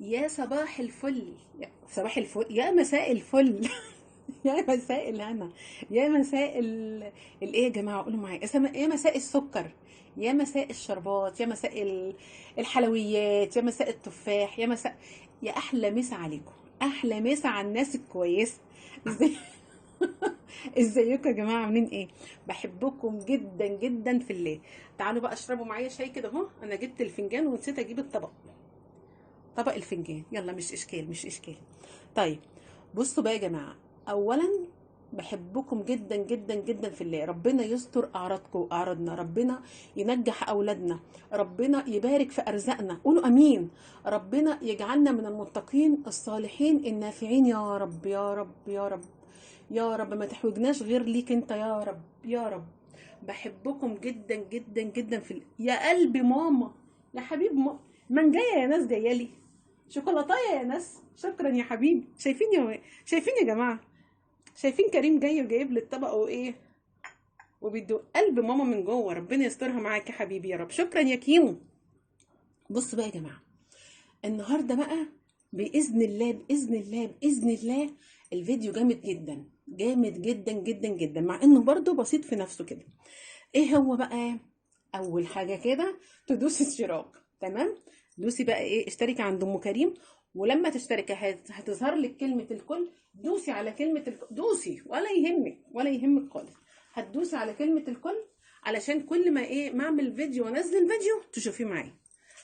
يا صباح الفل، يا صباح الفل، يا مساء الفل. يا مساء الهنا، يا مساء الايه يا جماعه، قولوا معايا يا مساء السكر، يا مساء الشربات، يا مساء الحلويات، يا مساء التفاح، يا مساء، يا احلى مسا عليكم، احلى مسا على الناس الكويسه. ازاي؟ ازيكم يا جماعه، عاملين ايه؟ بحبكم جدا جدا في الله. تعالوا بقى اشربوا معايا شاي كده اهو، انا جبت الفنجان ونسيت اجيب الطبق، طبق الفنجان، يلا مش اشكال مش اشكال. طيب، بصوا بقى يا جماعه، اولا بحبكم جدا جدا جدا في الله، ربنا يستر اعراضكم واعراضنا، ربنا ينجح اولادنا، ربنا يبارك في ارزاقنا، قولوا امين. ربنا يجعلنا من المتقين الصالحين النافعين يا رب يا رب يا رب. يا رب ما تحوجناش غير ليك انت يا رب يا رب. بحبكم جدا جدا جدا في يا قلب ماما، يا حبيب ماما. من جايه يا ناس، جايه لي شوكولاتايه يا ناس، شكرا يا حبيبي. شايفين يا جماعه، شايفين كريم جاي وجايب لي الطبق وايه، وبيدو قلب ماما من جوه، ربنا يسترها معاك يا حبيبي يا رب، شكرا يا كيمو. بصوا بقى يا جماعه، النهارده بقى باذن الله باذن الله باذن الله الفيديو جامد جدا، جامد جدا جدا جدا، مع انه برضو بسيط في نفسه كده. ايه هو بقى؟ اول حاجه كده تدوسي اشتراك، تمام؟ دوسي بقى ايه، اشتركي عند ام كريم، ولما تشتركي هتظهر لك كلمه الكل، دوسي على كلمه الكل، دوسي ولا يهمك ولا يهمك خالص، هتدوسي على كلمه الكل علشان كل ما ايه ما اعمل فيديو وانزل فيديو تشوفيه معايا،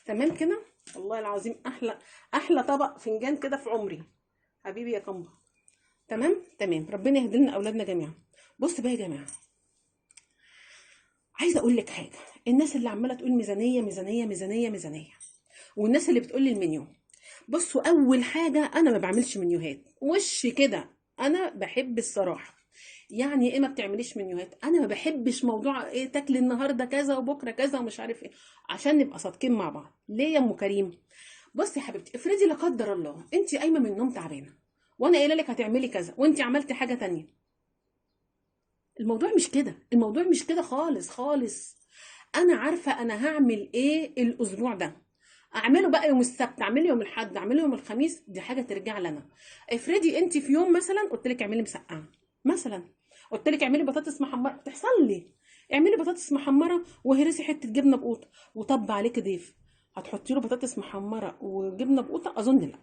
تمام كده؟ والله العظيم احلى، احلى طبق فنجان كده في عمري، حبيبي يا كمبا. تمام تمام، ربنا يهدي لنا اولادنا جميعا. بص بقى يا جماعه، عايزه اقول لك حاجه، الناس اللي عماله تقول ميزانيه ميزانيه ميزانيه ميزانيه، والناس اللي بتقول لي المنيو، بصوا اول حاجه انا ما بعملش منيوهات وش كده، انا بحب الصراحه. يعني ايه ما بتعمليش منيوهات؟ انا ما بحبش موضوع ايه تاكلي النهارده كذا وبكره كذا ومش عارف ايه، عشان نبقى صادقين مع بعض. ليه يا ام كريم؟ بصي يا حبيبتي، افرضي لا قدر الله انت قايمه من النوم تعبانه، وانا قايله لك هتعملي كذا وانت عملتي حاجه تانية، الموضوع مش كده، الموضوع مش كده خالص خالص. انا عارفه انا هعمل ايه الاسبوع ده، اعمله بقى يوم السبت، اعمله يوم الاحد، اعمله يوم الخميس، دي حاجه ترجع لنا. افرضي انت في يوم مثلا قلت لك اعملي مسقعه مثلا، قلت لك اعملي بطاطس محمره، بتحصل لي، اعملي بطاطس محمره وهرسي حته جبنه بقوطه وطب عليك ضيف، هتحطي له بطاطس محمره وجبنه بقوطه؟ اظن لا،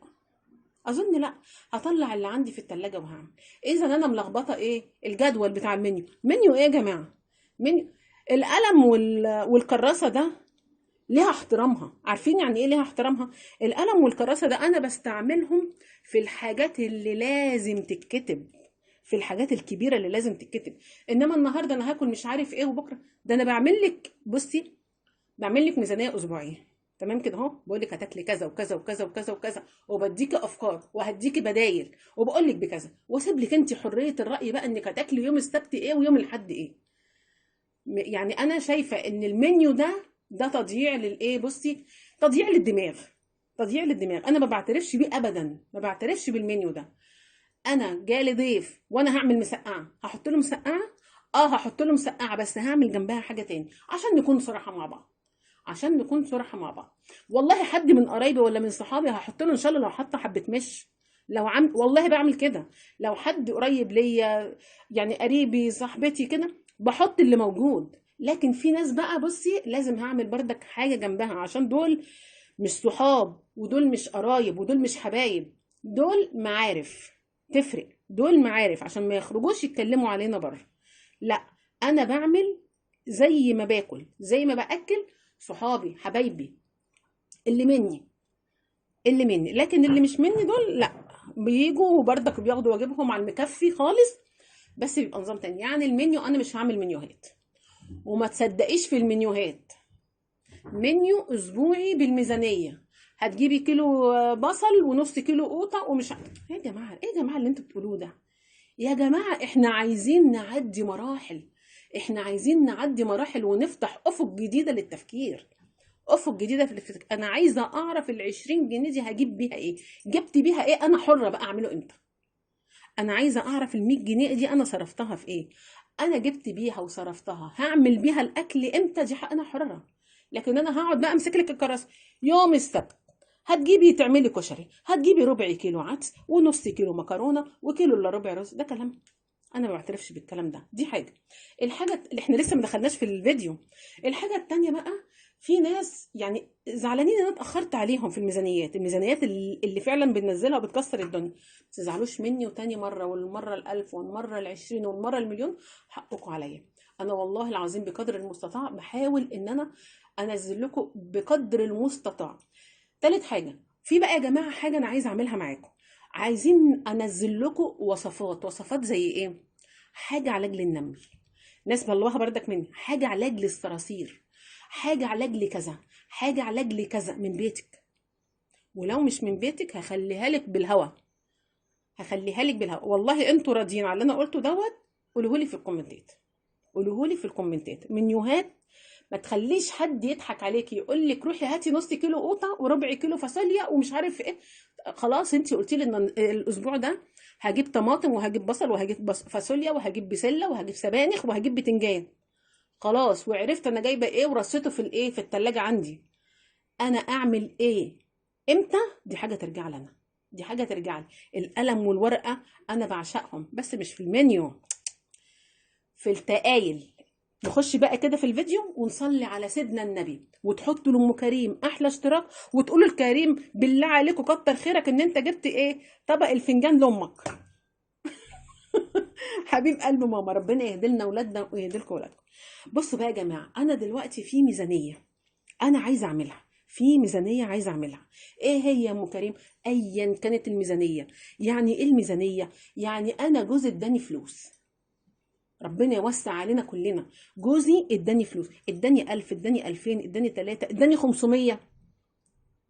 اظن لا. هطلع اللي عندي في التلاجة وهعمل. اذا انا ملخبطه ايه الجدول بتاع المنيو؟ منيو ايه يا جماعه؟ منيو القلم والكراسه ده ليها احترامها، عارفين يعني ايه ليها احترامها؟ القلم والكراسه ده انا بستعملهم في الحاجات اللي لازم تتكتب، في الحاجات الكبيره اللي لازم تتكتب. انما النهارده انا هاكل مش عارف ايه وبكره، ده انا بعمل لك، بصي، بعمل لك ميزانيه اسبوعيه، تمام كده اهو، بقول لك هتاكلي كذا وكذا وكذا وكذا وكذا، وبديكي افكار وهديكي بدايل وبقول لك بكذا، واسيب لك انت حريه الراي بقى انك هتاكلي يوم السبت ايه ويوم الاحد ايه. يعني انا شايفه ان المنيو ده تضييع للايه، بصي، تضييع للدماغ، تضييع للدماغ، انا ما بعترفش بيه ابدا، ما بعترفش بالمنيو ده. انا جالي ضيف وانا هعمل مسقعه، هحط له مسقعه، اه هحط له مسقعه، بس هعمل جنبها حاجه تاني عشان نكون صراحه مع بعض، عشان نكون صراحه مع بعض. والله حد من قرايبي ولا من صحابي هحط له ان شاء الله لو حاطه حبه مش، لو والله بعمل كده، لو حد قريب ليا يعني قريبي صاحبتي كده بحط اللي موجود. لكن في ناس بقى بصي لازم هعمل بردك حاجه جنبها، عشان دول مش صحاب ودول مش قرايب ودول مش حبايب، دول معارف، تفرق، دول معارف عشان ما يخرجوش يتكلموا علينا بره. لا، انا بعمل زي ما باكل زي ما باكل صحابي حبايبي اللي مني، اللي مني، لكن اللي مش مني دول لا، بيجوا بردك بياخدوا واجبهم على المكفي خالص، بس بيبقى نظام تاني. يعني المنيو انا مش هعمل منيوهات، وما تصدقيش في المنيوهات، منيو اسبوعي بالميزانيه، هتجيبي كيلو بصل ونص كيلو قوطه ومش ايه يا جماعه، ايه يا جماعه اللي انتوا بتقولوه ده؟ يا جماعه احنا عايزين نعدي مراحل، احنا عايزين نعدي مراحل ونفتح افق جديده للتفكير، افق جديده في التفكير. انا عايزه اعرف ال20 جنيه دي هجيب بيها ايه، جبت بيها ايه، انا حره بقى اعمله امتى. انا عايزه اعرف ال100 جنيه دي انا صرفتها في ايه، انا جبت بيها وصرفتها هعمل بيها الاكل امتى، دي حق انا حره. لكن انا هقعد بقى امسك لك الكراسه يوم السبت، هتجيبي تعملي كشري، هتجيبي ربع كيلو عدس ونص كيلو مكرونه وكيلو الا ربع رز. ده كلام؟ انا ما بعترفش بالكلام ده. دي حاجه. الحاجه اللي احنا لسه ما دخلناش في الفيديو، الحاجه التانيه بقى، في ناس يعني زعلانين ان انا اتاخرت عليهم في الميزانيات اللي فعلا بننزلها وبتكسر الدنيا. ما تزعلوش مني، وتاني مره والمره الالف والمره العشرين والمره المليون، حقكم عليا. انا والله العظيم بقدر المستطاع بحاول ان انا انزل لكم بقدر المستطاع. تالت حاجه، في بقى يا جماعه حاجه انا عايزه اعملها معاكم. عايزين انزل لكم وصفات زي ايه؟ حاجه علاج للنمل، ناس بلوها بردك مني، حاجه علاج للصراصير، حاجه علاج لكذا، حاجه علاج لكذا من بيتك. ولو مش من بيتك هخليها لك بالهوا، هخليها لك بالهوا. والله انتوا راضيين على اللي انا قلته دوت؟ قولوه لي في الكومنتات، قولوه لي في الكومنتات. منيوهات ما تخليش حد يضحك عليكي يقول لك روحي هاتي نص كيلو قوطه وربع كيلو فاصوليا ومش عارف ايه. خلاص انت قلتي لي ان الاسبوع ده هجيب طماطم وهجيب بصل وهجيب فاصوليا وهجيب بسله وهجيب سبانخ وهجيب بتنجان. خلاص، وعرفت انا جايبه ايه ورصيته في الايه في التلاجة عندي. انا اعمل ايه امتى؟ دي حاجه ترجع لنا، دي حاجه ترجع لي. القلم والورقه انا بعشقهم، بس مش في المنيو، في التقايل. نخش بقى كده في الفيديو ونصلي على سيدنا النبي، وتحطوا لام كريم احلى اشتراك، وتقولوا لكريم بالله عليكم كتر خيرك ان انت جبت ايه طبق الفنجان لامك. حبيب قلب ماما، ربنا يهدي لنا اولادنا ويهدي لكم اولادكم. بصوا بقى يا جماعه، انا دلوقتي في ميزانيه انا عايزه اعملها، في ميزانيه عايزه اعملها. ايه هي يا ام كريم؟ ايا كانت الميزانيه. يعني ايه الميزانيه؟ يعني انا جوزي اداني فلوس، ربنا يوسع علينا كلنا. جوزي اداني فلوس، اداني 1000، اداني 2000، اداني 3، اداني 500.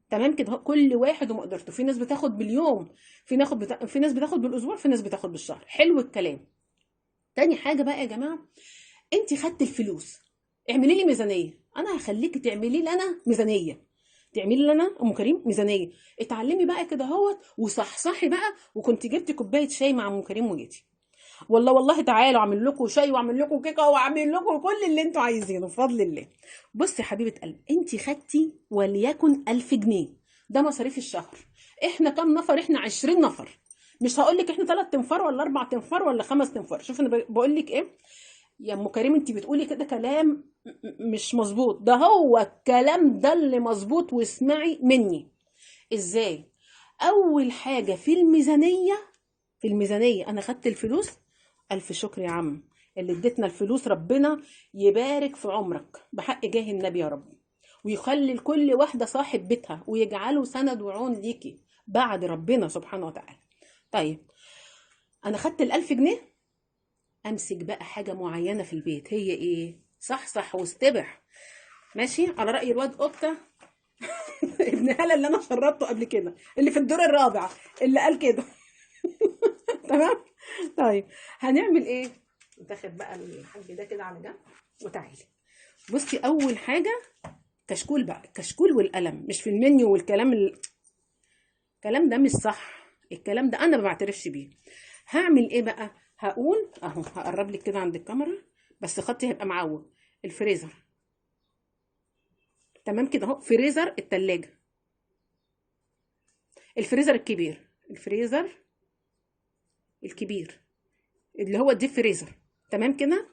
تمام كده، كل واحد ومقدرته. في ناس بتاخد باليوم، في ناس بتاخد بالاسبوع، في ناس بتاخد بالشهر. حلو الكلام. تاني حاجه بقى يا جماعه، انت خدت الفلوس، اعملي لي ميزانيه. انا هخليكي تعملي لي انا ميزانيه، تعملي لي انا ام كريم ميزانيه. اتعلمي بقى كده اهوت وصحصحي بقى. وكنت جبتي كوبايه شاي مع ام كريم وجيتي، والله تعالوا اعمل لكم شاي واعمل لكم كيكه واعمل لكم كل اللي انتوا عايزينه بفضل الله. بصي يا حبيبه قلبي، انت خدتي وليكن 1000 جنيه، ده مصاريف الشهر. احنا كام نفر؟ احنا 20 نفر. مش هقول لك احنا 3 تنفار ولا 4 تنفار ولا 5 تنفار. شوف انا بقول لك ايه يا ام كريم، انت بتقولي كده كلام مش مظبوط. ده هو الكلام ده اللي مظبوط، واسمعي مني. ازاي؟ اول حاجه في الميزانيه، في الميزانية أنا خدت الفلوس. ألف شكر يا عم اللي اديتنا الفلوس، ربنا يبارك في عمرك بحق جاه النبي يا رب، ويخلي لكل واحدة صاحب بيتها، ويجعله سند وعون ليكي بعد ربنا سبحانه وتعالى. طيب، أنا خدت ال1000 جنيه. أمسك بقى حاجة معينة في البيت. هي إيه؟ صح صح واستبح. ماشي على رأي الواد قطة ابن هلا اللي أنا شرطته قبل كده، اللي في الدور الرابع، اللي قال كده. تمام. طيب، هنعمل ايه؟ تاخد بقى الحاج ده كده على جنب وتعالي. بصي، اول حاجه كشكول بقى، الكشكول والقلم، مش في المنيو والكلام الكلام ده مش صح. الكلام ده انا ما بعترفش بيه. هعمل ايه بقى؟ هقول اهو، هقرب لك كده عند الكاميرا بس خطي هيبقى معوج. الفريزر، تمام كده اهو. فريزر التلاجة، الفريزر الكبير، الفريزر الكبير اللي هو الديب فريزر، تمام كده.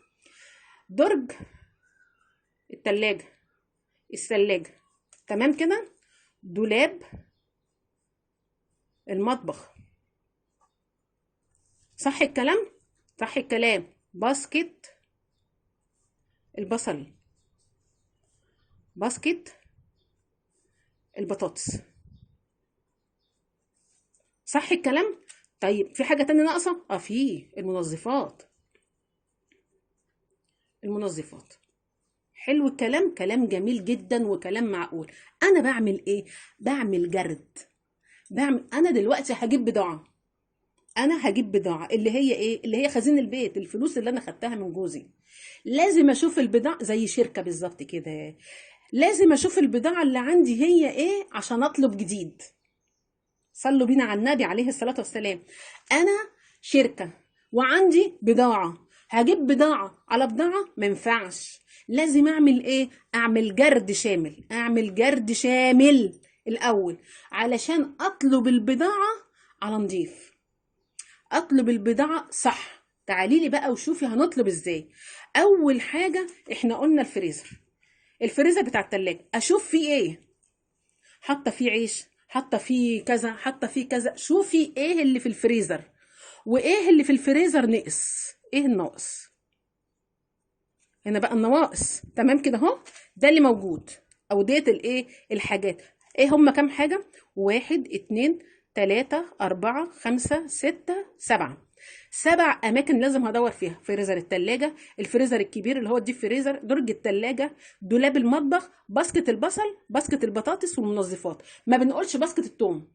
درج التلاجة، الثلاجة، تمام كده. دولاب المطبخ، صح الكلام؟ صح الكلام. باسكت البصل، باسكت البطاطس، صح الكلام؟ طيب، في حاجة تانية ناقصة؟ في المنظفات، المنظفات. حلو الكلام، كلام جميل جدا وكلام معقول. انا بعمل ايه؟ بعمل جرد. انا دلوقتي هجيب بضاعة، انا هجيب بضاعه اللي هي ايه؟ اللي هي خزين البيت، الفلوس اللي انا خدتها من جوزي. لازم اشوف البضاعه زي شركه بالظبط كده. لازم اشوف البضاعه اللي عندي هي ايه عشان اطلب جديد. صلوا بينا على النبي عليه الصلاه والسلام. انا شركه وعندي بضاعه، هجيب بضاعه على بضاعه؟ ما ينفعش. لازم اعمل ايه؟ اعمل جرد شامل، اعمل جرد شامل. الاول علشان اطلب البضاعه على نضيف، اطلب البضاعه صح. تعالي لي بقى وشوفي هنطلب ازاي. اول حاجه احنا قلنا الفريزر، الفريزر بتاع التلاجة اشوف فيه ايه، حاطه فيه عيش، حاطه فيه كذا، حاطه فيه كذا. شوفي ايه اللي في الفريزر وايه اللي في الفريزر نقص، ايه الناقص. هنا بقى النواقص، تمام كده اهو، ده اللي موجود. او ديت الايه الحاجات. ايه هم كام حاجه؟ 1 2 3 4 5 6 7. 7 اماكن لازم هدور فيها: فريزر التلاجة، الفريزر الكبير اللي هو الديب فريزر، درج التلاجة، دولاب المطبخ، باسكت البصل، باسكت البطاطس والمنظفات. ما بنقولش باسكت التوم،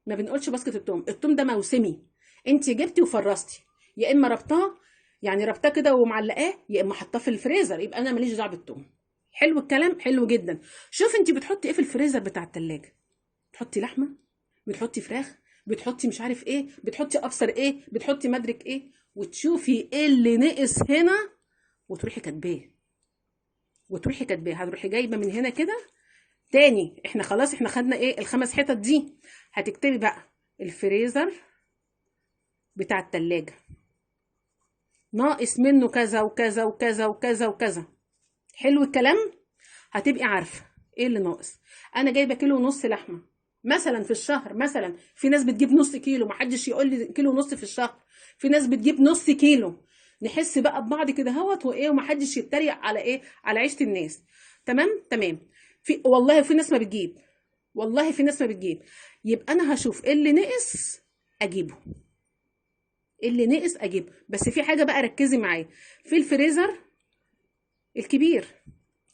ما بنقولش باسكت التوم. التوم ده موسمي، انت جبتي وفرستي، يا اما ربطاه، يعني ربطاه كده ومعلقاه، يا اما حطاه في الفريزر، يبقى انا ماليش دعوه بالتوم. حلو الكلام، حلو جدا. شوف انت بتحطي ايه في الفريزر بتاع التلاجة. بتحطي لحمه، بتحطي فراخ، بتحطي مش عارف ايه، بتحطي ابصر ايه، بتحطي مدرك ايه، وتشوفي ايه اللي نقص هنا وتروحي كاتباه، وتروحي كاتباه. هتروحي جايبه من هنا كده. تاني احنا خلاص احنا خدنا ايه الخمس حتت دي. هتكتبي بقى الفريزر بتاع التلاجة ناقص منه كذا وكذا وكذا وكذا وكذا. حلو الكلام. هتبقي عارفه ايه اللي ناقص. انا جايبه كيلو ونص لحمه مثلا في الشهر، مثلا في ناس بتجيب نص كيلو، محدش يقول لي كيلو ونص في الشهر، في ناس بتجيب نص كيلو. نحس بقى ببعض كده اهوت وايه، ومحدش يتريق على ايه، على عيشه الناس. تمام تمام. في والله في ناس ما بتجيب، والله في ناس ما بتجيب. يبقى انا هشوف ايه اللي نقص اجيبه، ايه اللي نقص اجيبه. بس في حاجه بقى ركزي معايا، في الفريزر الكبير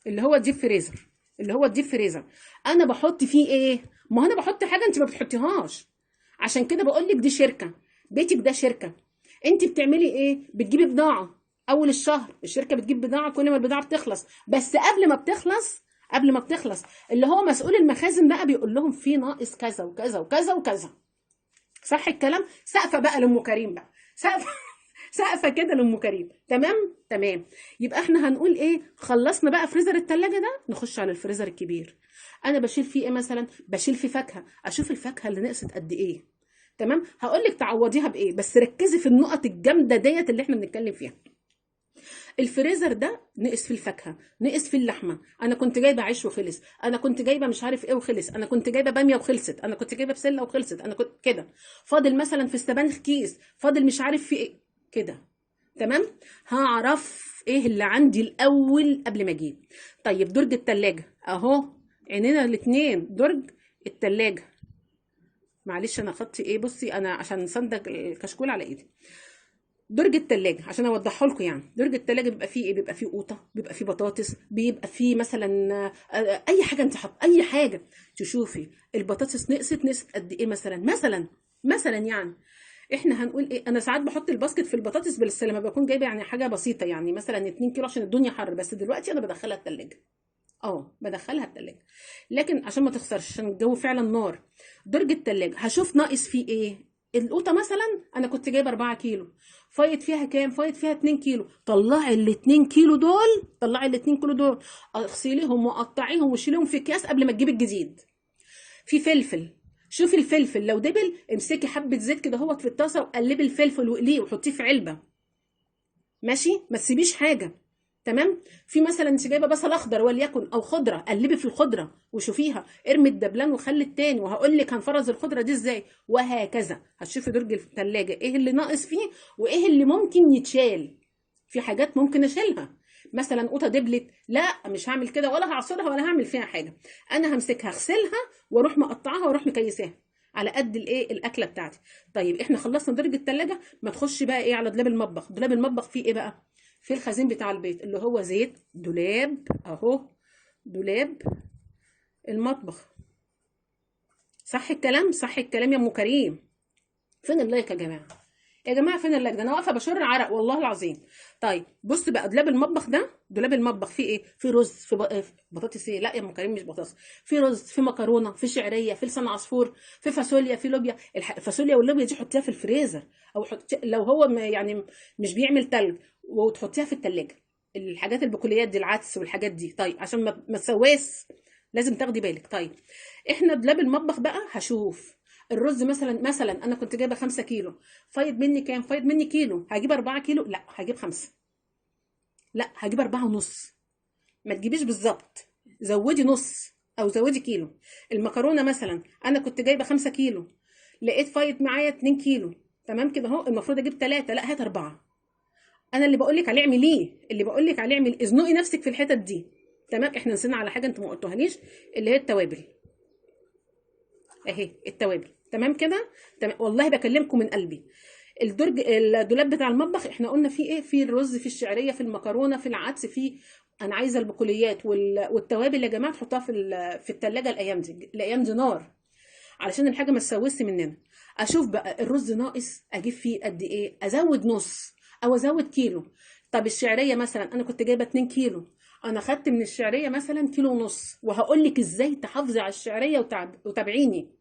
اللي هو الديب فريزر، اللي هو الديب فريزر، انا بحط فيه ايه؟ ما انا بحط حاجه انت ما بتحطيهاش. عشان كده بقول لك دي شركه، بيتك ده شركه. انت بتعملي ايه؟ بتجيبي بضاعه اول الشهر، الشركه بتجيب بضاعه كل ما البضاعه بتخلص، بس قبل ما بتخلص، قبل ما بتخلص اللي هو مسؤول المخازن بقى بيقول لهم في ناقص كذا وكذا وكذا وكذا. صح الكلام. سقفه بقى لام كريم بقى، سقفه سقفه كده لام كريم. تمام تمام. يبقى احنا هنقول ايه، خلصنا بقى فريزر التلاجة ده، نخش على الفريزر الكبير. انا بشيل فيه ايه مثلا؟ بشيل فيه فاكهه، اشوف الفاكهه اللي نقصت قد ايه. تمام. هقول لك تعوضيها بايه، بس ركزي في النقط الجامده ديت اللي احنا بنتكلم فيها. الفريزر ده نقص في الفاكهه، نقص في اللحمه، انا كنت جايبه عيش وخلص، انا كنت جايبه مش عارف ايه وخلص، انا كنت جايبه باميه وخلصت، انا كنت جايبه بسله وخلصت، انا كنت كده. فاضل مثلا في السبانخ كيس، فاضل مش عارف في ايه كده. تمام. هعرف ايه اللي عندي الاول قبل ما اجيب. طيب درج التلاجة اهو، عينينا الاتنين درج التلاجة. معلش انا خدت ايه، بصي انا عشان صندق الكشكول على ايدي. درج التلاجة عشان اوضحه لكم، يعني درج التلاجة بيبقى فيه ايه؟ بيبقى فيه قوطه، بيبقى فيه بطاطس، بيبقى فيه مثلا اي حاجه انت حط اي حاجه. تشوفي البطاطس نقصت قد ايه مثلا، مثلا يعني احنا هنقول ايه، انا ساعات بحط الباسكت في البطاطس بس لما بكون جايبه يعني حاجه بسيطه، يعني مثلا 2 كيلو عشان الدنيا حر، بس دلوقتي انا بدخلها التلاجة. بدخلها التلاجة لكن عشان ما تخسرش، عشان الجو فعلا نار. درج التلاجة هشوف ناقص فيه ايه. القوطه مثلا انا كنت جايبه 4 كيلو، فايض فيها كام؟ فايض فيها 2 كيلو. طلعي ال 2 كيلو دول، طلعي ال 2 كيلو دول، اغسليهم وقطعيهم وشيليهم في اكياس قبل ما تجيبي الجديد. في فلفل، شوفي الفلفل لو دبل امسكي حبه زيت كده اهوت في الطاسه وقلبي الفلفل واقليه وحطيه في علبه، ماشي، ما تسيبيش حاجه. تمام. في مثلا انت جايبه بصل اخضر وليكن او خضره، قلبي في الخضره وشوفيها، ارمي الدبلان وخلي التاني، وهقول لك هنفرز الخضره دي ازاي، وهكذا. هتشوفي درج الثلاجه ايه اللي ناقص فيه وايه اللي ممكن يتشال. في حاجات ممكن اشيلها، مثلا قوطه دبلت، لا مش هعمل كده ولا هعصرها ولا هعمل فيها حاجه. انا همسكها اغسلها واروح مقطعاها واروح مكيساها على قد الايه الاكله بتاعتي. طيب احنا خلصنا درج الثلاجه، ما تخش بقى ايه على دولاب المطبخ. دولاب المطبخ فيه ايه بقى؟ في الخزين بتاع البيت اللي هو زيت، دولاب اهو، دولاب المطبخ. صح الكلام، صح الكلام يا ام كريم. فين اللايك يا جماعه؟ يا جماعه فين اللايك؟ ده انا واقفه بشر عرق والله العظيم. طيب بص بقى، دولاب المطبخ ده، دولاب المطبخ فيه ايه؟ فيه رز، في بطاطس ايه؟ لا يا ام كريم مش بطاطس. في رز، في مكرونه، في شعريه، في لسان عصفور، في فاصوليا، في لوبيا. الفاصوليا واللوبيا دي حطيها في الفريزر، او لو هو يعني مش بيعمل تلج، وتحطيها في التلاجة. الحاجات البقوليات دي، العدس والحاجات دي، طيب عشان ما تسواس، لازم تاخدي بالك. طيب احنا دولاب المطبخ بقى هشوف الرز مثلا انا كنت جايبه 5 كيلو، فايض مني كام؟ فايض مني كيلو. هجيب 4 كيلو؟ لا هجيب 5. لا هجيب 4 ونص. ما تجيبيش بالظبط، زودي نص او زودي كيلو. المكرونه مثلا انا كنت جايبه 5 كيلو، لقيت فايض معايا 2 كيلو، تمام كده اهو. المفروض اجيب 3، لا هات 4. انا اللي بقول لك عليه اعمليه، اللي بقول لك عليه اعملي، ازنقي نفسك في الحتت دي. تمام. احنا نسينا على حاجه انت ما قلتوهاليش، اللي هي التوابل. اهي التوابل، تمام كده. تمام والله بكلمكم من قلبي. الدولاب بتاع المطبخ احنا قلنا فيه ايه؟ فيه الرز، في الشعريه، في المكرونه، في العدس، في انا عايزه البقوليات والتوابل يا جماعه تحطها في الثلاجه. الايام دي الايام دي نار، علشان الحاجه ما تسوسش مننا. اشوف بقى الرز ناقص اجيب فيه قد ايه، ازود نص او ازود كيلو. طب الشعريه مثلا انا كنت جايبه 2 كيلو، انا خدت من الشعريه مثلا كيلو ونص. وهقول لك ازاي تحافظي على الشعريه وتابعيني.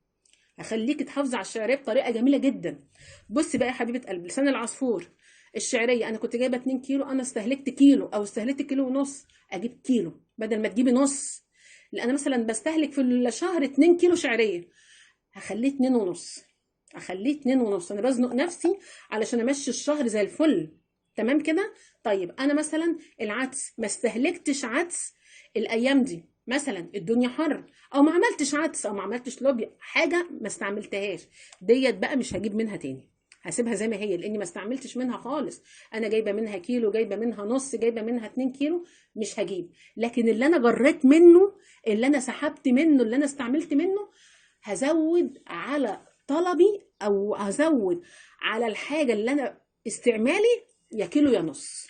هخليكي تحافظي على الشعريه بطريقه جميله جدا. بصي بقى يا حبيبه قلبي، لسان العصفور، الشعريه انا كنت جايبه 2 كيلو، انا استهلكت كيلو او استهلكت كيلو ونص. اجيب كيلو بدل ما تجيبي نص. لان انا مثلا بستهلك في الشهر 2 كيلو شعريه، هخليه 2 ونص. اخليه 2 ونص، انا بزنق نفسي علشان امشي الشهر زي الفل. تمام كده. طيب انا مثلا العدس ما استهلكتش عدس الايام دي، مثلا الدنيا حر، او ما عملتش عدس او ما عملتش لوبيا، حاجه ما استعملتهاش، ديت بقى مش هجيب منها تاني، هسيبها زي ما هي لاني ما استعملتش منها خالص. انا جايبه منها كيلو، جايبه منها نص، جايبه منها 2 كيلو، مش هجيب. لكن اللي انا جريت منه، اللي انا سحبت منه، اللي انا استعملت منه، هزود على طلبي او هزود على الحاجه اللي انا استعمالي، يا كيلو يا نص،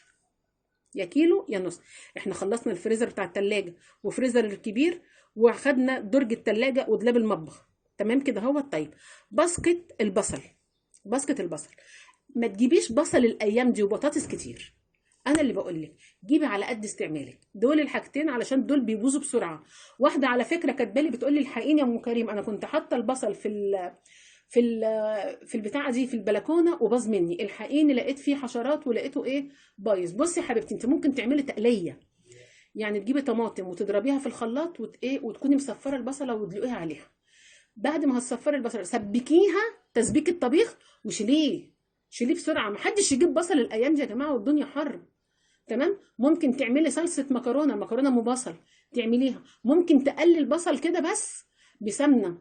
يا كيلو يا نص. احنا خلصنا الفريزر بتاع التلاجة وفريزر الكبير، واخدنا درج التلاجة ودولاب المطبخ، تمام كده هو. طيب باسكت البصل، باسكت البصل، ما تجيبيش بصل الايام دي وبطاطس كتير. انا اللي بقول لك جيبي على قد استعمالك، دول الحاجتين علشان دول بيبوظوا بسرعه. واحده على فكره كاتبه لي بتقول لي الحقيني يا ام كريم، انا كنت حاطه البصل في البتاعه دي في البلكونه وباظ مني، الحقيني لقيت فيه حشرات ولقيته ايه؟ بايظ. بصي يا حبيبتي انت ممكن تعملي تقليه، يعني تجيبي طماطم وتضربيها في الخلاط وتكوني مصفره البصله وتدلقيها عليها. بعد ما هتصفري البصل سبكيها تسبيك الطبيخ وشيليه، شيليه بسرعه. محدش يجيب بصل الايام دي يا جماعه والدنيا حر. تمام. ممكن تعملي صلصه مكرونه، مكرونه ام بصل تعمليها، ممكن تقلي البصل كده بس بسمنه،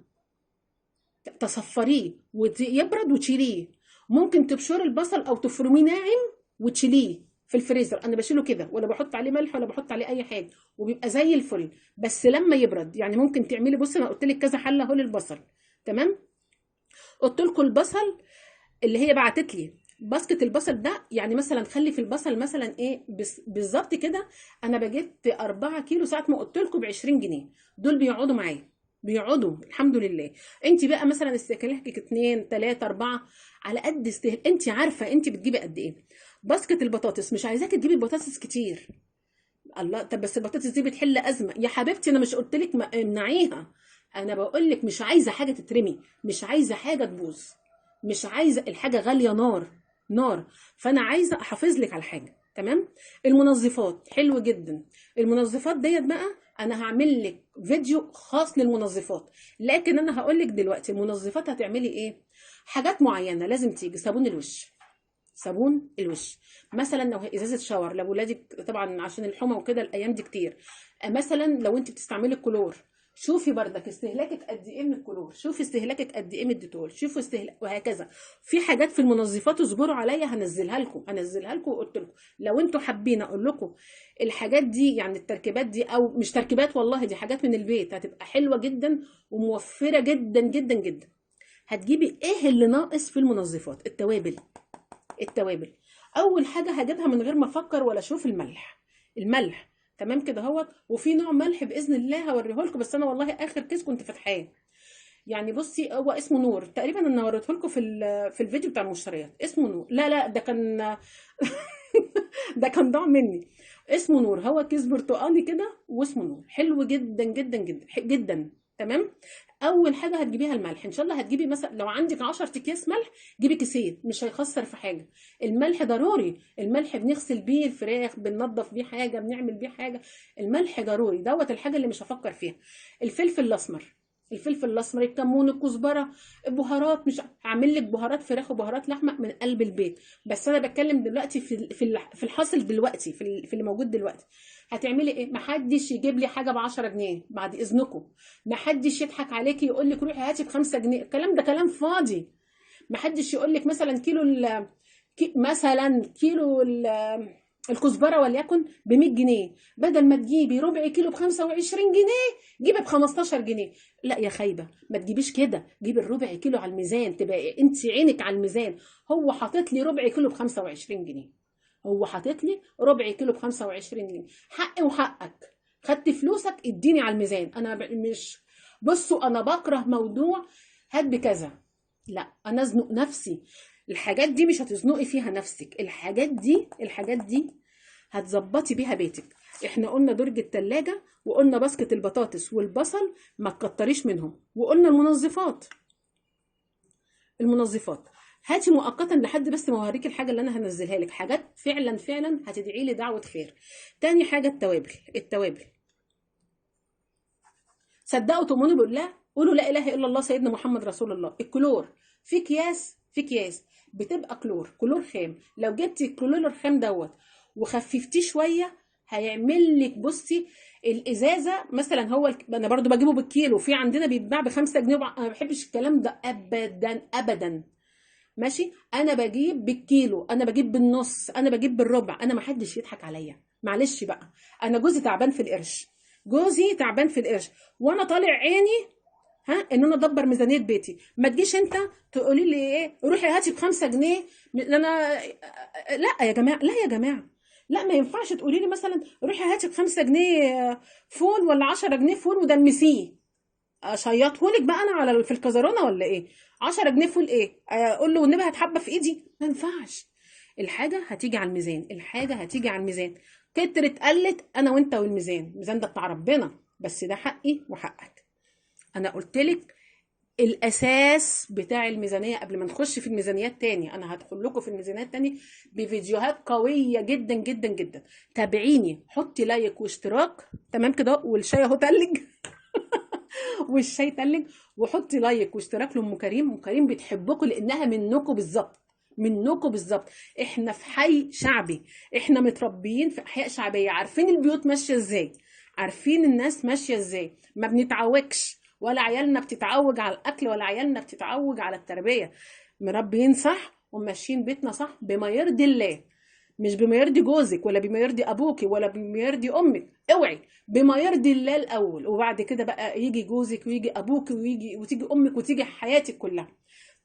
تصفريه ويبرد وتشيليه. ممكن تبشري البصل او تفرميه ناعم وتشيليه في الفريزر. انا بشيله كده ولا بحط عليه ملح ولا بحط عليه اي حاجه، وبيبقى زي الفل بس لما يبرد. يعني ممكن تعملي، بصي انا قلت لك كذا حله اهو للبصل. تمام. قلت لكم البصل اللي هي بعتت لي باسكت البصل ده، يعني مثلا خلي في البصل مثلا ايه بالظبط كده. انا بجبت 4 كيلو ساعه ما قلت لكم ب 20 جنيه، دول بيقعدوا معايا، بيقعدوا الحمد لله. انت بقى مثلا استهلاكك 2 3 4 على قد انت عارفه انت بتجيبي قد ايه. باسكت البطاطس مش عايزاكي تجيبي بطاطس كتير. الله، طب بس البطاطس دي بتحل ازمه يا حبيبتي، انا مش قلت لك امنعيها. انا بقول لك مش عايزه حاجه تترمي، مش عايزه حاجه تبوظ، مش عايزه الحاجه غاليه نار، نار. فانا عايزه احافظ لك على الحاجه. تمام. المنظفات حلو جدا. المنظفات ديت بقى انا هعمل لك فيديو خاص للمنظفات، لكن انا هقول لك دلوقتي المنظفات هتعملي ايه. حاجات معينه لازم تيجي، صابون الوش، صابون الوش. مثلا لو ازازه شاور لو ولادك طبعا عشان الحمى وكده الايام دي كتير. مثلا لو انت بتستعملي الكلور، شوفي بردك استهلاكك قد ايه من الكلور، شوفي استهلاكك قد ايه من الديتول، شوفي استهلاك، وهكذا. في حاجات في المنظفات اصبروا عليا هنزلها لكم، هنزلها لكم وقلت لكم لو انتوا حابين اقول لكم الحاجات دي، يعني التركيبات دي او مش تركيبات، والله دي حاجات من البيت هتبقى حلوه جدا وموفره جدا جدا جدا. هتجيبي ايه اللي ناقص في المنظفات؟ التوابل، التوابل. اول حاجه هجيبها من غير ما افكر ولا اشوف الملح، الملح. تمام كده اهوت. وفي نوع ملح باذن الله هوريه لكم، بس انا والله اخر كيس كنت فاتحاه. يعني بصي هو اسمه نور تقريبا، انا وريته لكم في الفيديو بتاع المشتريات، اسمه نور. لا ده كان ده كان ضاع مني. اسمه نور، هو كيس برتقالي كده واسمه نور، حلو جدا جدا جدا جدا. تمام. اول حاجه هتجيبيها الملح. ان شاء الله هتجيبي مثلا لو عندك 10 اكياس ملح جيبي كيسين، مش هيخسر في حاجه. الملح ضروري، الملح بنغسل بيه الفراخ، بننضف بيه حاجه، بنعمل بيه حاجه. الملح ضروري دوت الحاجه اللي مش هفكر فيها. الفلفل الاسمر، الفلفل الاسمر، الكمون، الكزبره، البهارات. مش هعمل لك بهارات فراخ وبهارات لحمه من قلب البيت، بس انا بتكلم دلوقتي في الحاصل دلوقتي، في اللي موجود دلوقتي. هتعملي ايه؟ محدش يجيب لي حاجه ب 10 جنيه بعد اذنكم. محدش يضحك عليكي يقول لك روحي هاتي ب5 جنيه، الكلام ده كلام فاضي. محدش يقول لك مثلا مثلا كيلو الكزبره وليكن ب 100 جنيه، بدل ما تجيبي ربع كيلو ب 25 جنيه جيبي ب 15 جنيه. لا يا خايبه، ما تجيبيش كده، جيبي الربع كيلو على الميزان، تبقى انت عينك على الميزان. هو حاطط لي ربع كيلو ب 25 جنيه، هو حاطط لي ربع كيلو ب 25 جنيه، حقي وحقك. خدت فلوسك اديني على الميزان. انا مش، بصوا انا بكره موضوع هات بكذا، لا انا ازنق نفسي. الحاجات دي مش هتزنقي فيها نفسك، الحاجات دي هتظبطي بيها بيتك. احنا قلنا درج التلاجة، وقلنا باسكت البطاطس والبصل ما تكتريش منهم، وقلنا المنظفات هاتي مؤقتا لحد بس ما اوريك الحاجه اللي انا هنزلها لك، حاجات فعلا فعلا هتدعي لي دعوه خير. تاني حاجه التوابل. صدقوا تؤمنوا بالله، قولوا لا اله الا الله سيدنا محمد رسول الله. الكلور في اكياس بتبقى كلور خام. لو جبتي الكلور الخام دوت وخففتيه شويه هيعمل لك، بصي الازازه مثلا، انا برضو بجيبه بالكيلو، في عندنا بيتباع ب5 جنيه. انا ما بحبش الكلام ده ابدا ابدا. ماشي، انا بجيب بالكيلو، انا بجيب بالنص، انا بجيب بالربع، انا ما حدش يضحك عليا، معلش بقى. انا جوزي تعبان في القرش، وانا طالع عيني ان انا ادبر ميزانيه بيتي. ما تجيش انت تقولي لي ايه روحي هاتي ب5 جنيه. انا لا يا جماعه، لا يا جماعه، لا ما ينفعش تقولي لي مثلا روحي هاتي ب5 جنيه فول، ولا 10 جنيه فول ودمسيه. اشيطهولك بقى انا في الكزرونه ولا ايه؟ 10 جنيه فول ايه؟ اقول له والنبي هتحبى في ايدي؟ ما ينفعش. الحاجه هتيجي على الميزان، كترت قلت انا وانت والميزان. الميزان ده بتاع ربنا، بس ده حقي وحقك. انا قلت لك الاساس بتاع الميزانيه قبل ما نخش في الميزانيات تاني. انا هدخل لكم في الميزانيات تاني بفيديوهات قويه جدا جدا جدا. تابعيني، حطي لايك واشتراك، تمام كده، والشاي اهو تلج والشاي تلج، وحطي لايك واشتراك لام كريم. ام كريم بتحبكم لانها منكم بالظبط، احنا في حي شعبي، احنا متربيين في احياء شعبيه، عارفين البيوت ماشيه ازاي، عارفين الناس ماشيه ازاي. ما بنتعوجش، ولا عيالنا بتتعوج على الاكل، ولا عيالنا بتتعوج على التربيه. مربيين صح وماشيين بيتنا صح بما يرضي الله، مش بما يرضي جوزك، ولا بما يرضي ابوكي، ولا بما يرضي امك. اوعي، بما يرضي الله الاول، وبعد كده بقى يجي جوزك ويجي ابوك وتيجي امك وتيجي حياتك كلها.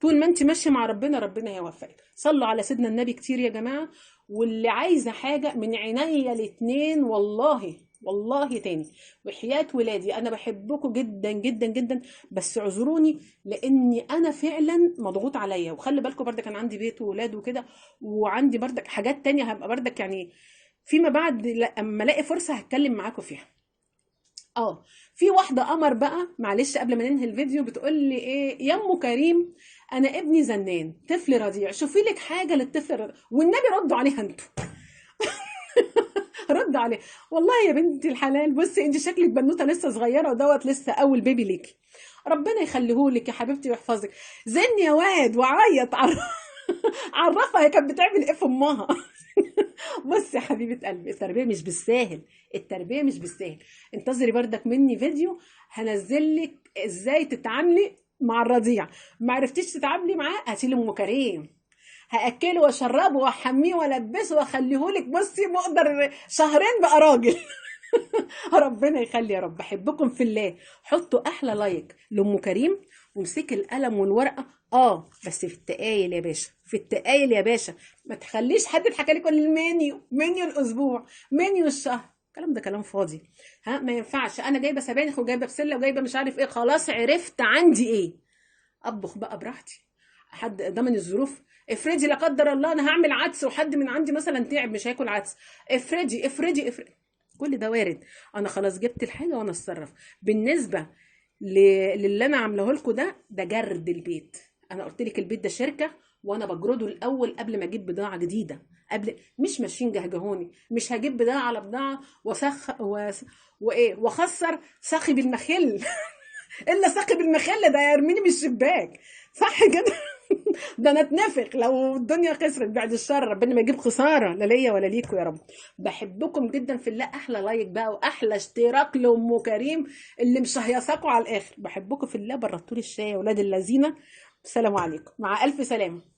طول ما انت ماشيه مع ربنا، ربنا هيوفقك. صلوا على سيدنا النبي كتير يا جماعه. واللي عايزه حاجه من عينيا الاتنين، والله تاني وحياة ولادي انا بحبكم جدا جدا جدا، بس اعذروني لاني انا فعلا مضغوط عليا. وخلي بالكم برضك كان عندي بيت وولاد وكده، وعندي برضك حاجات تانية هبقى برضك يعني فيما بعد لما الاقي فرصة هتكلم معاكم فيها. في واحدة قمر بقى، معلش قبل ما ننهي الفيديو، بتقول لي ايه يا ام كريم، انا ابني زنان، طفل رضيع، شوفي لك حاجة للطفل الرضيع والنبي ردوا عليها انتوا. رد عليه. والله يا بنتي الحلال، بصي انت شكلك بنوته لسه صغيره، ودوت لسه اول بيبي ليكي، ربنا يخليهولك يا حبيبتي ويحفظك. زن يا واد وعيط عرفها هي كانت بتعمل ايه في امها. بصي يا حبيبه قلبي، التربيه مش بالسهل. انتظري بردك مني فيديو هنزل لك ازاي تتعاملي مع الرضيع. ما عرفتيش تتعاملي معاه هاتي ام كريم، هاكله واشربه واحميه والبسه واخليهولك، بصي مقدر شهرين بقى راجل. ربنا يخلي يا رب. بحبكم في الله. حطوا احلى لايك لام كريم، وامسكي القلم والورقه. بس في التقايل يا باشا، ما تخليش حد يضحك عليك يقول منيو الاسبوع، منيو الشهر. الكلام ده كلام فاضي. ما ينفعش. انا جايبه سبانخ وجايبه بسله وجايبه مش عارف ايه، خلاص عرفت عندي ايه، اطبخ بقى براحتي. حد ضمن الظروف؟ افرضي لا قدر الله انا هعمل عدس وحد من عندي مثلا تعب مش هياكل عدس، افرضي كل ده وارد. انا خلاص جبت الحاجه وانا اتصرف. بالنسبه للي انا عاملاه لكم ده جرد البيت. انا قلت لك البيت ده شركه، وانا بجرده الاول قبل ما اجيب بضاعه جديده. قبل مش ماشيين جهجهوني، مش هجيب بضاعه على بضاعه وايه واخسر ساقي بالمخل. الا ساقي بالمخل ده يرميني من الشباك، صح كده؟ ده انا اتنفخ لو الدنيا خسرت، بعد الشر ربنا ما يجيب خساره لا ليا ولا ليكوا يا رب. بحبكم جدا في الله. احلى لايك بقى واحلى اشتراك لام كريم اللي مشهيصاكوا على الاخر. بحبكم في الله. بردتولي الشاي يا ولاد اللذينه. السلام عليكم، مع الف سلامه.